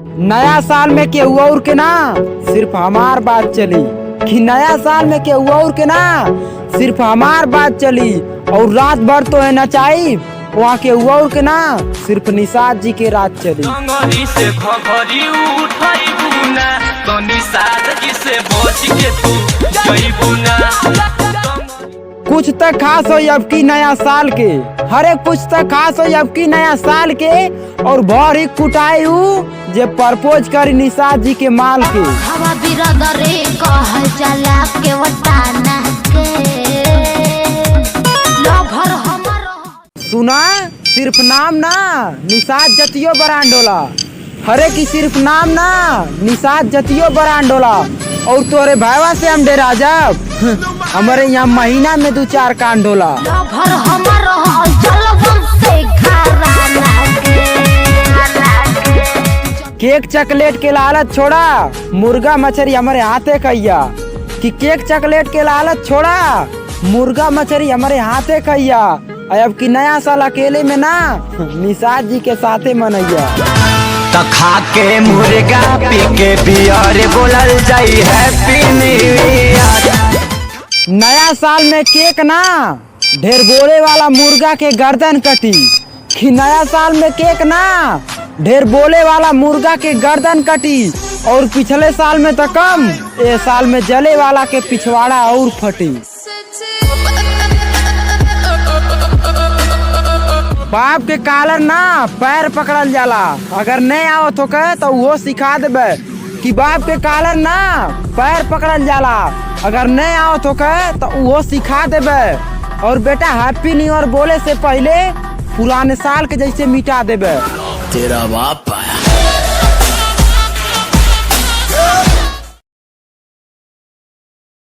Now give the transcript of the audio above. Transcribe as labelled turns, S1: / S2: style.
S1: नया साल में केहू और के ना सिर्फ हमार बात चली कि नया साल में केहू और के ना सिर्फ हमार बात चली और रात भर तो है नचाई वहाँ के और के ना सिर्फ निषाद जी के रात चली।
S2: से घघरी उठाई बुना तो निषाद जी से बच के तू जई बुना।
S1: कुछ तक खास हो अब की नया साल के, हरे कुछ तक खास हो अब की नया साल के और भर ही कुटाई हूँ जे प्रपोज करी निषाद जी के माल के।
S3: हवा बिरादरे कहल जाला के वटाना के लभर हमर
S1: सुना सिर्फ नाम ना निषाद जतियो बरांडोला, हरे की सिर्फ नाम ना निषाद जतियो बरांडोला और तोरे भाईवा से हम डेरा जब हमारे यहाँ महीना में 2-4 कांड होला।
S3: लभर हमर जलवन से घराना के
S1: केक चॉकलेट के लालच छोड़ा मुर्गा मछली हमारे हाथे कहिया कि केक चॉकलेट के लालच छोड़ा मुर्गा मछली हमारे हाथे कहिया। अब की नया साल अकेले में ना निषाद जी के साथे मनैया।
S2: तो खा के मुर्गा पी के बियर बोलल जाई हैप्पी न्यू ईयर।
S1: नया साल में केक ना ढेर बोले वाला मुर्गा के गर्दन कटी कि नया साल में केक ना ढेर बोले वाला मुर्गा के गर्दन कटी और पिछले साल में तो कम ए साल में जले वाला के पिछवाड़ा और फटी। बाप के कालर ना पैर पकड़ल जाला, अगर नहीं आओ तो कहे तो वो सिखा देबे कि बाप के कालर ना पैर पकड़ल जाला, अगर नहीं आओ तो कहे तो वो सिखा देबे। और बेटा हैप्पी न्यू ईयर बोले से पहले पुराने साल के जैसे मिटा देबे।
S2: तेरा बाप